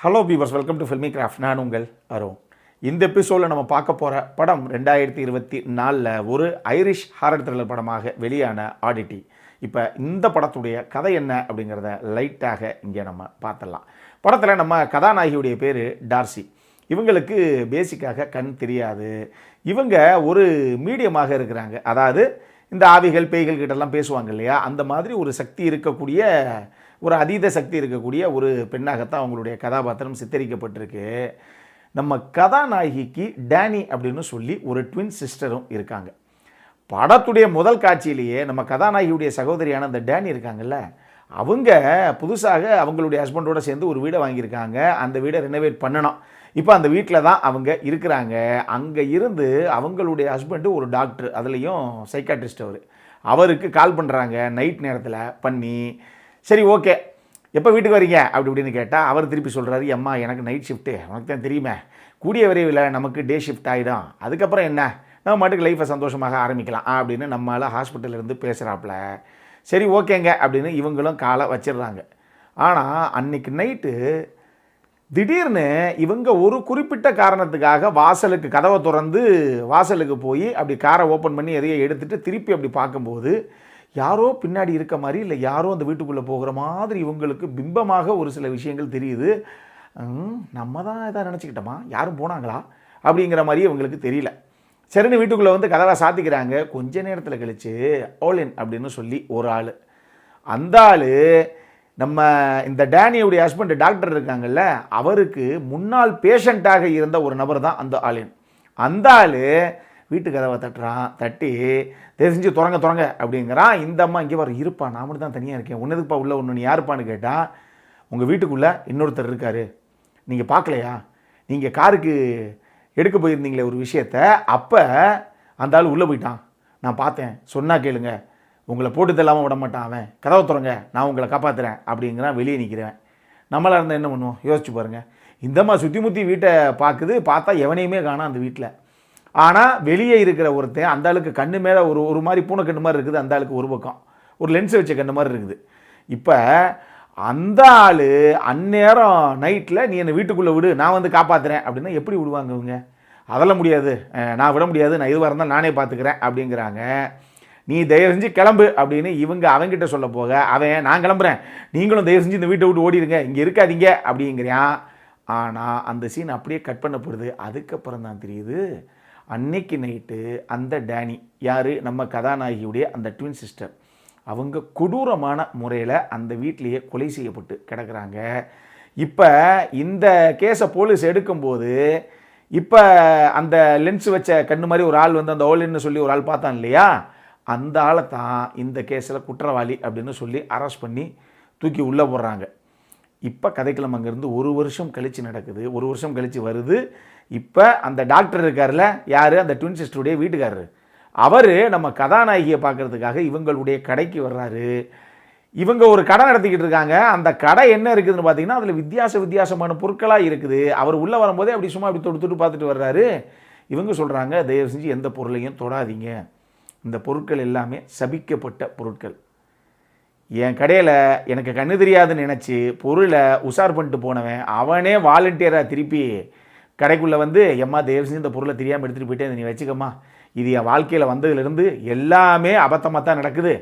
Hello beavers, welcome to filmi craft. நான் உங்கள் அருண். இந்த எபிசோடில் நம்ம பார்க்க போகிற படம் 2024 ஒரு ஐரிஷ் ஹாரர் த்ரில்லர் படமாக வெளியான ஆடிட்டி. இப்போ இந்த படத்துடைய கதை என்ன அப்படிங்கிறத லைட்டாக இங்கே நம்ம பார்த்துடலாம். படத்தில் நம்ம கதாநாயகியுடைய பேர் டார்சி. இவங்களுக்கு பேசிக்காக கண் தெரியாது. இவங்க ஒரு மீடியமாக இருக்கிறாங்க. அதாவது இந்த ஆவிகள் பேய்கள் கிட்டலாம் பேசுவாங்க இல்லையா, அந்த மாதிரி ஒரு சக்தி இருக்கக்கூடிய, ஒரு அதீத சக்தி இருக்கக்கூடிய ஒரு பெண்ணாகத்தான் அவங்களுடைய கதாபாத்திரம் சித்தரிக்கப்பட்டிருக்கு. நம்ம கதாநாயகிக்கு டேனி அப்படின்னு சொல்லி ஒரு ட்வின் சிஸ்டரும் இருக்காங்க. படத்துடைய முதல் காட்சியிலேயே நம்ம கதாநாயகியுடைய சகோதரியான அந்த டேனி இருக்காங்கல்ல, அவங்க புதுசாக அவங்களுடைய ஹஸ்பண்டோடு சேர்ந்து ஒரு வீடை வாங்கியிருக்காங்க. அந்த வீடை ரெனோவேட் பண்ணணும். இப்போ அந்த வீட்டில் தான் அவங்க இருக்கிறாங்க. அங்கே இருந்து அவங்களுடைய ஹஸ்பண்டு ஒரு டாக்டர், அதுலேயும் சைக்காட்ரிஸ்ட். அவருக்கு கால் பண்ணுறாங்க நைட் நேரத்தில் பண்ணி. சரி, ஓகே, எப்போ வீட்டுக்கு வரீங்க அப்படி இப்படின்னு கேட்டால் அவர் திருப்பி சொல்கிறாரு, அம்மா எனக்கு நைட் ஷிஃப்ட்டு, உனக்கு தான் தெரியுமே, கூடிய விரைவில் நமக்கு டே ஷிஃப்ட் ஆகிடும், அதுக்கப்புறம் என்ன, நம்ம மாட்டுக்கு லைஃப்பை சந்தோஷமாக ஆரம்பிக்கலாம் அப்படின்னு நம்மளால் ஹாஸ்பிட்டல்லேருந்து பேசுகிறாப்புல. சரி, ஓகேங்க அப்படின்னு இவங்களும் காலை வச்சிடுறாங்க. ஆனால் அன்றைக்கி நைட்டு திடீர்னு இவங்க ஒரு குறிப்பிட்ட காரணத்துக்காக வாசலுக்கு கதவை திறந்து வாசலுக்கு போய் அப்படி காரை ஓப்பன் பண்ணி எதையோ எடுத்துகிட்டு திருப்பி அப்படி பார்க்கும்போது யாரோ பின்னாடி இருக்க மாதிரி, இல்லை யாரோ அந்த வீட்டுக்குள்ளே போகிற மாதிரி இவங்களுக்கு பிம்பமாக ஒரு சில விஷயங்கள் தெரியுது. நம்ம தான் எதாவது நினச்சிக்கிட்டோமா, யாரும் போனாங்களா அப்படிங்கிற மாதிரி இவங்களுக்கு தெரியல. சரின்னு வீட்டுக்குள்ளே வந்து கதவை சாத்திக்கிறாங்க. கொஞ்ச நேரத்தில் கழித்து ஓலின் அப்படின்னு சொல்லி ஒரு ஆள், அந்த ஆள் நம்ம இந்த டேனியுடைய ஹஸ்பண்ட் டாக்டர் இருக்காங்கல்ல, அவருக்கு முன்னாள் பேஷண்ட்டாக இருந்த ஒரு நபர் தான் அந்த ஆளின். அந்த ஆள் வீட்டு கதவை தட்டுறான். தட்டி தெரிஞ்சு தொடங்க அப்படிங்கிறான். இந்த அம்மா இங்கே வர இருப்பா, நான் மட்டும் தான் தனியாக இருக்கேன், ஒன்றுதுப்பா உள்ள ஒன்று, நீ யாருப்பான்னு கேட்டால், உங்கள் வீட்டுக்குள்ளே இன்னொருத்தர் இருக்கார், நீங்கள் பார்க்கலையா, நீங்கள் காருக்கு எடுக்க போயிருந்தீங்களே ஒரு விஷயத்த, அப்போ அந்த ஆள் உள்ளே போயிட்டான், நான் பார்த்தேன், சொன்னால் கேளுங்க, உங்களை போட்டு தள்ளாமல் விட மாட்டான் அவன், கதவை திறங்க, நான் உங்களை காப்பாற்றுறேன் அப்படிங்கிறான். வெளியே நிற்கிறேன். நம்மளாக இருந்தால் என்ன பண்ணுவோம் யோசிச்சு பாருங்கள். இந்தம்மா சுற்றி முற்றி வீட்டை பார்க்குது. பார்த்தா எவனையுமே காணோம் அந்த வீட்டில். ஆனால் வெளியே இருக்கிற ஒருத்தன், அந்த ஆளுக்கு கண்ணு மேலே ஒரு மாதிரி பூனை கண்ணு மாதிரி இருக்குது, அந்த ஆளுக்கு ஒரு பக்கம் ஒரு லென்ஸ் வச்ச கண்ணு மாதிரி இருக்குது. இப்போ அந்த ஆள் அந்நேரம் நைட்டில் நீ என்னை வீட்டுக்குள்ளே விடு, நான் வந்து காப்பாற்றுறேன் அப்படின்னா எப்படி விடுவாங்க இவங்க? அதெல்லாம் முடியாது, நான் விட முடியாது, நான் எதுவாக இருந்தாலும் நானே பார்த்துக்கிறேன் அப்படிங்கிறாங்க. நீ தயவு செஞ்சு கிளம்பு அப்படின்னு இவங்க அவங்ககிட்ட சொல்ல போக, அவன் நான் கிளம்புறேன், நீங்களும் தயவு செஞ்சு இந்த வீட்டை விட்டு ஓடிடுங்க, இங்கே இருக்காதீங்க அப்படிங்கிறான். ஆனால் அந்த சீன் அப்படியே கட் பண்ணப்படுது. அதுக்கப்புறம் தான் தெரியுது, அன்னைக்கு நைட்டு அந்த டேனி யார், நம்ம கதாநாயகியுடைய அந்த ட்வின் சிஸ்டர், அவங்க கொடூரமான முறையில் அந்த வீட்டிலேயே கொலை செய்யப்பட்டு கிடக்கிறாங்க. இப்போ இந்த கேஸை போலீஸ் எடுக்கும்போது, இப்போ அந்த லென்ஸ் வச்ச கண்ணு மாதிரி ஒரு ஆள் வந்து அந்த ஓலின்னு சொல்லி ஒரு ஆள் பார்த்தான் இல்லையா, அந்த ஆளை தான் இந்த கேஸில் குற்றவாளி அப்படின்னு சொல்லி அரெஸ்ட் பண்ணி தூக்கி உள்ளே போடுறாங்க. இப்போ கதைக்கிழமை அங்கேருந்து ஒரு வருஷம் கழித்து நடக்குது. ஒரு வருஷம் கழித்து வருது. இப்போ அந்த டாக்டர் இருக்கார்ல, யார், அந்த ட்வின் சிஸ்டருடைய வீட்டுக்காரர், அவர் நம்ம கதாநாயகியை பார்க்குறதுக்காக இவங்களுடைய கடைக்கு வர்றாரு. இவங்க ஒரு கடை நடத்திக்கிட்டு இருக்காங்க. அந்த கடை என்ன இருக்குதுன்னு பார்த்தீங்கன்னா, அதில் வித்தியாசமான பொருட்களாக இருக்குது. அவர் உள்ளே வரும்போதே அப்படி சும்மா அப்படி தொட்டு பார்த்துட்டு வர்றாரு. இவங்க சொல்கிறாங்க, தயவு செஞ்சு எந்த பொருளையும் தொடாதீங்க, இந்த பொருட்கள் எல்லாமே சபிக்கப்பட்ட பொருட்கள். என் கடையில் எனக்கு கண்ணு தெரியாதுன்னு நினச்சி பொருளை உஷார் பண்ணிட்டு போனவன் அவனே வாலண்டியராக திருப்பி கடைக்குள்ளே வந்து, எம்மா தயவு செஞ்சு இந்த பொருளை தெரியாமல் எடுத்துகிட்டு போயிட்டு நீ வச்சுக்கம்மா, இது என் வாழ்க்கையில் வந்ததுலேருந்து எல்லாமே அபத்தமாக தான் நடக்குது,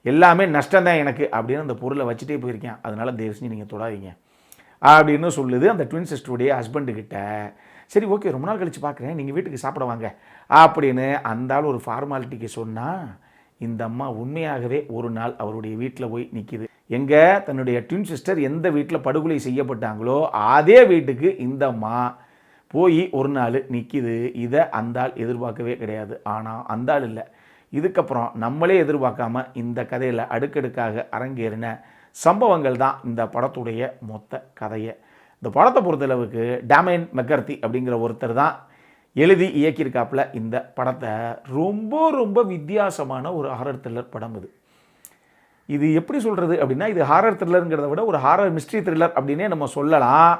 எல்லாமே நஷ்டம்தான் எனக்கு அப்படின்னு அந்த பொருளை வச்சுட்டே போயிருக்கேன், அதனால் தயவு செஞ்சு நீங்கள் தொடாதீங்க அப்படின்னு சொல்லுது அந்த ட்வின் சிஸ்டருடைய ஹஸ்பண்டுக்கிட்ட. சரி, ஓகே, ரொம்ப நாள் கழித்து பார்க்குறேன், நீங்கள் வீட்டுக்கு சாப்பிட வாங்க அப்படின்னு அந்த ஆள் ஒரு ஃபார்மாலிட்டிக்கு சொன்னால், இந்த அம்மா உண்மையாகவே ஒரு நாள் அவருடைய வீட்டில் போய் நிற்கிது. எங்கே, தன்னுடைய ட்வின் சிஸ்டர் எந்த வீட்டில் படுகொலை செய்யப்பட்டாங்களோ அதே வீட்டுக்கு இந்த அம்மா போய் ஒரு நாள் நிற்கிது. இதை அந்த ஆள் எதிர்பார்க்கவே கிடையாது. ஆனால் அந்த ஆள் இல்லை, இதுக்கப்புறம் நம்மளே எதிர்பார்க்காம இந்த கதையில் அடுக்கடுக்காக அரங்கேறின சம்பவங்கள் தான் இந்த படத்துடைய மொத்த கதையை. இந்த படத்தை பொறுத்தளவுக்கு டேமியன் மெக்கர்த்தி அப்படிங்கிற ஒருத்தர் தான் எழுதி இயக்கியிருக்காப்புல இந்த படத்தை. ரொம்ப வித்தியாசமான ஒரு ஹாரர் த்ரில்லர் படம் இது எப்படி சொல்கிறது அப்படின்னா, இது ஹாரர் த்ரில்லருங்கிறத விட ஒரு ஹாரர் மிஸ்ட்ரி த்ரில்லர் அப்படின்னே நம்ம சொல்லலாம்.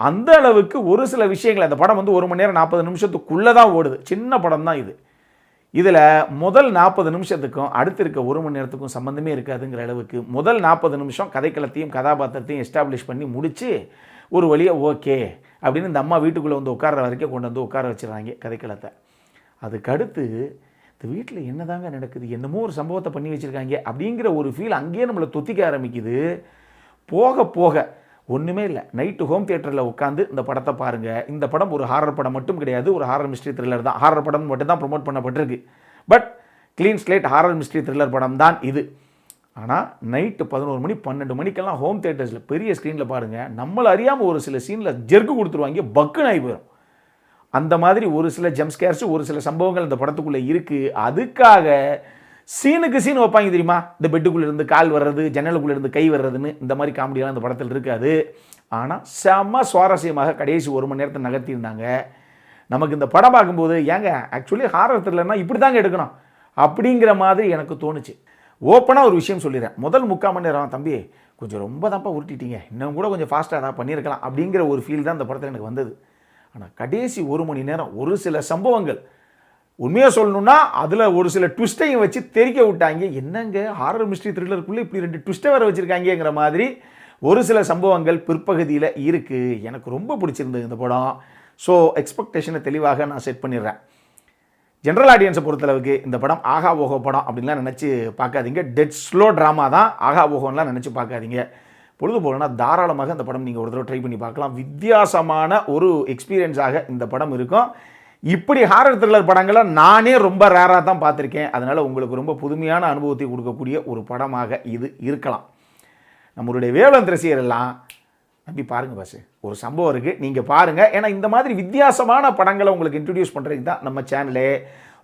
அந்த அளவுக்கு ஒரு சில விஷயங்கள், அந்த படம் வந்து 1 மணி நேரம் 40 நிமிஷத்துக்குள்ளே தான் ஓடுது, சின்ன படம் தான் இது. இதில் முதல் 40 நிமிஷத்துக்கும் அடுத்து இருக்க 1 மணி நேரத்துக்கும் சம்மந்தமே இருக்காதுங்கிற அளவுக்கு முதல் 40 நிமிஷம் கதைக்களத்தையும் கதாபாத்திரத்தையும் எஸ்டாப்ளிஷ் பண்ணி முடித்து ஒரு வழியாக ஓகே அப்படின்னு இந்த அம்மா வீட்டுக்குள்ளே வந்து உட்கார்ற வரைக்கும் கொண்டு வந்து உட்கார வச்சிடறாங்க கதைக்களத்தை. அதுக்கடுத்து இந்த வீட்டில் என்ன தாங்க நடக்குது, என்னமோ ஒரு சம்பவத்தை பண்ணி வச்சுருக்காங்க அப்படிங்கிற ஒரு ஃபீல் அங்கேயே நம்மளை தொத்திக்க ஆரம்பிக்குது. போக போக ஒன்றுமே இல்லை, நைட்டு ஹோம் தியேட்டரில் உட்காந்து இந்த படத்தை பாருங்கள். இந்த படம் ஒரு ஹாரர் படம் மட்டும் கிடையாது, ஒரு ஹாரர் மிஸ்ட்ரி த்ரில்லர் தான். ஹாரர் படம் மட்டும் தான் ப்ரொமோட் பண்ணப்பட்டிருக்கு, but clean slate horror mystery thriller படம் தான் இது. ஆனால் நைட்டு 11 மணி 12 மணிக்கெல்லாம் ஹோம் தியேட்டர்ஸில் பெரிய ஸ்க்ரீனில் பாருங்கள், நம்மளை அறியாமல் ஒரு சில சீனில் ஜெர்க்கு கொடுத்துருவாங்க, பக்குன்னு ஆகி போயிடும். அந்த மாதிரி ஒரு சில ஜம்ப்ஸ்கேர்ஸ், ஒரு சில சம்பவங்கள் இந்த படத்துக்குள்ளே இருக்குது. அதுக்காக சீனுக்கு சீன் வைப்பாங்க தெரியுமா, இந்த பெட்டுக்குள்ளே இருந்து கால் வர்றது, ஜன்னலுக்குள்ளே இருந்து கை வர்றதுன்னு, இந்த மாதிரி காமெடியெல்லாம் இந்த படத்தில் இருக்காது. ஆனால் செம்ம சுவாரஸ்யமாக கடைசி 1 மணி நேரத்தை நகர்த்தியிருந்தாங்க. நமக்கு இந்த படம் பார்க்கும்போது ஏங்க ஆக்சுவலி ஹாரர் த்ரில்லர்னா இப்படி தாங்க எடுக்கணும் அப்படிங்கிற மாதிரி எனக்கு தோணுச்சு. ஓப்பனாக ஒரு விஷயம் சொல்லிடுறேன், முதல் 3/4 மணி நேரம் தம்பி கொஞ்சம் ரொம்ப தான்ப்பா உருட்டிட்டீங்க, இன்னும் கூட கொஞ்சம் ஃபாஸ்ட்டாக தான் பண்ணியிருக்கலாம் அப்படிங்கிற ஒரு ஃபீல் தான் இந்த படத்தில் எனக்கு வந்தது. ஆனால் கடைசி 1 மணி நேரம் ஒரு சில சம்பவங்கள் உண்மையாக சொல்லணும்னா அதில் ஒரு சில ட்விஸ்ட்டையும் வச்சு தெரிக்க விட்டாங்க. என்னங்க ஹாரர் மிஸ்ட்ரி த்ரில்லருக்குள்ளே இப்படி 2 ட்விஸ்ட்டை வேறு வச்சுருக்காங்கிற மாதிரி ஒரு சில சம்பவங்கள் பிற்பகுதியில் இருக்குது. எனக்கு ரொம்ப பிடிச்சிருந்தது இந்த படம். ஸோ எக்ஸ்பெக்டேஷனை தெளிவாக நான் செட் பண்ணிடுறேன். ஜென்ரல் ஆடியன்ஸை பொறுத்தளவுக்கு இந்த படம் ஆகா ஓஹோ படம் அப்படின்லாம் நினச்சி பார்க்காதீங்க. டெட் ஸ்லோ ட்ராமா தான், ஆகா ஓஹோன்லாம் நினச்சி பார்க்காதீங்க. பொழுது போலனா தாராளமாக இந்த படம் நீங்கள் ஒரு தடவை ட்ரை பண்ணி பார்க்கலாம். வித்தியாசமான ஒரு எக்ஸ்பீரியன்ஸாக இந்த படம் இருக்கும். இப்படி ஹாரர் த்ரில்லர் படங்களை நானே ரொம்ப ரேராக தான் பார்த்துருக்கேன். அதனால் உங்களுக்கு ரொம்ப புதுமையான அனுபவத்தை கொடுக்கக்கூடிய ஒரு படமாக இது இருக்கலாம். நம்மளுடைய வேவலந்த் ரசிகர் எல்லாம் நம்பி பாருங்கள் பாஸ், ஒரு சம்பவம் இருக்குது நீங்கள் பாருங்கள். ஏன்னா இந்த மாதிரி வித்தியாசமான படங்களை உங்களுக்கு இன்ட்ரடியூஸ் பண்ணுறதுக்கு தான் நம்ம சேனலே.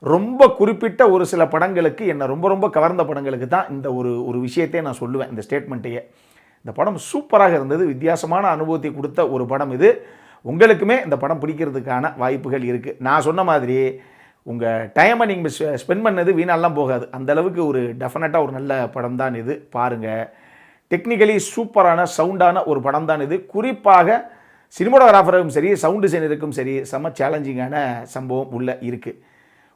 ரொம்ப குறிப்பிட்ட ஒரு சில படங்களுக்கு, என்னை ரொம்ப ரொம்ப கவர்ந்த படங்களுக்கு தான் இந்த ஒரு விஷயத்தையே நான் சொல்லுவேன், இந்த ஸ்டேட்மெண்ட்டையே. இந்த படம் சூப்பராக இருந்தது, வித்தியாசமான அனுபவத்தை கொடுத்த ஒரு படம் இது. உங்களுக்குமே இந்த படம் பிடிக்கிறதுக்கான வாய்ப்புகள் இருக்குது. நான் சொன்ன மாதிரி உங்கள் டைமை நீங்கள் ஸ்பெண்ட் பண்ணது வீணாலாம் போகாது. அந்தளவுக்கு ஒரு டெஃபினட்டாக ஒரு நல்ல படம் தான் இது, பாருங்கள். டெக்னிக்கலி சூப்பரான சவுண்டான ஒரு படம் தான் இது. குறிப்பாக சினிமோட்டோகிராஃபருக்கும் சரி, சவுண்ட் டிசைனருக்கும் சரி, செம்ம சேலஞ்சிங்கான சம்பவம் உள்ளே இருக்குது.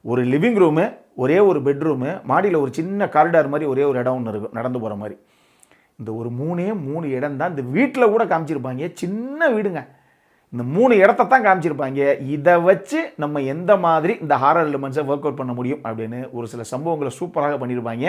ஒரு லிவிங் ரூமு, ஒரே ஒரு பெட்ரூமு, மாடியில் ஒரு சின்ன காரிடார் மாதிரி ஒரே ஒரு இடம் ஒன்று இருக்கும் நடந்து போகிற மாதிரி. இந்த ஒரு 3 இடம் தான் இந்த வீட்டில் கூட காமிச்சிருப்பாங்க. சின்ன வீடுங்க, இந்த 3 இடத்த தான் காமிச்சிருப்பாங்க. இதை வச்சு நம்ம எந்த மாதிரி இந்த ஹாரர் எலிமெண்ட்ஸை ஒர்க் அவுட் பண்ண முடியும் அப்படின்னு ஒரு சில சம்பவங்களை சூப்பராக பண்ணியிருப்பாங்க,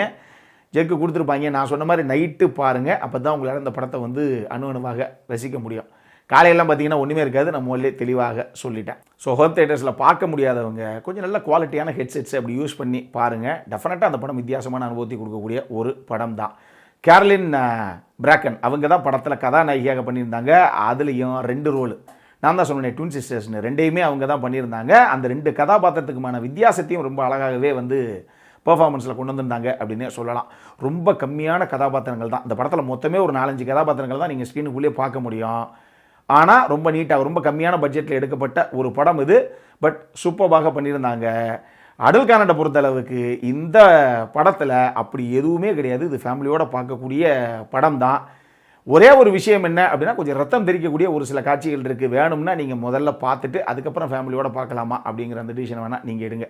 ஜெர்க்கு கொடுத்துருப்பாங்க. நான் சொன்ன மாதிரி நைட்டு பாருங்கள், அப்போ தான் உங்களால் இந்த படத்தை வந்து அணுவாக ரசிக்க முடியும். காலையெல்லாம் பார்த்தீங்கன்னா ஒன்றுமே இருக்காது, நான் முதல்ல தெளிவாக சொல்லிட்டேன். ஸோ ஹோம் தியேட்டர்ஸில் பார்க்க முடியாதவங்க கொஞ்சம் நல்ல குவாலிட்டியான ஹெட்செட்ஸ் அப்படி யூஸ் பண்ணி பாருங்கள். டெஃபினட்டாக அந்த படம் வித்தியாசமான அனுபவத்தை கொடுக்கக்கூடிய ஒரு படம் தான். கேரலின் பிராக்கன் அவங்க தான் படத்தில் கதாநாயகியாக பண்ணியிருந்தாங்க. அதுலேயும் 2 ரோல் நான் தான் சொன்னேன், ட்வின் சிஸ்டர்ஸ்னு, 2யுமே அவங்க தான் பண்ணியிருந்தாங்க. அந்த 2 கதாபாத்திரத்துக்குமான வித்தியாசத்தையும் ரொம்ப அழகாகவே வந்து பெர்ஃபார்மன்ஸில் கொண்டு வந்திருந்தாங்க அப்படின்னே சொல்லலாம். ரொம்ப கம்மியான கதாபாத்திரங்கள் தான் இந்த படத்தில், மொத்தமே ஒரு 4-5 கதாபாத்திரங்கள் தான் நீங்கள் ஸ்க்ரீனுக்குள்ளேயே பார்க்க முடியும். ஆனால் ரொம்ப நீட்டாக ரொம்ப கம்மியான பட்ஜெட்டில் எடுக்கப்பட்ட ஒரு படம் இது. பட் சூப்பராக பண்ணியிருந்தாங்க. அடல் கன்னடை பொறுத்தளவுக்கு இந்த படத்தில் அப்படி எதுவுமே கிடையாது. இது ஃபேமிலியோடு பார்க்கக்கூடிய படம் தான். ஒரே ஒரு விஷயம் என்ன அப்படின்னா, கொஞ்சம் ரத்தம் தெரிக்கக்கூடிய ஒரு சில காட்சிகள் இருக்குது. வேணும்னா நீங்கள் முதல்ல பார்த்துட்டு அதுக்கப்புறம் ஃபேமிலியோடு பார்க்கலாமா அப்படிங்கிற அந்த டிசிஷன் வேணால் நீங்கள் எடுங்க.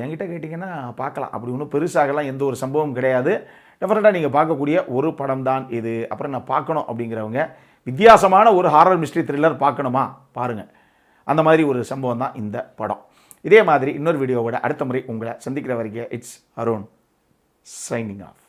என்கிட்ட கேட்டிங்கன்னா பார்க்கலாம், அப்படி ஒன்றும் பெருசாகலாம் எந்த ஒரு சம்பவம் கிடையாது. டெஃபினட்டாக நீங்கள் பார்க்கக்கூடிய ஒரு படம் தான் இது. அப்புறம் நான் பார்க்கணும் அப்படிங்கிறவங்க, வித்தியாசமான ஒரு ஹாரர் மிஸ்ட்ரி த்ரில்லர் பார்க்கணுமா பாருங்கள், அந்த மாதிரி ஒரு சம்பவம் தான் இந்த படம். இதே மாதிரி இன்னொரு வீடியோவோட அடுத்த முறை உங்களை சந்திக்கிற வரைக்கும் இட்ஸ் அருண் சைனிங் ஆஃப்.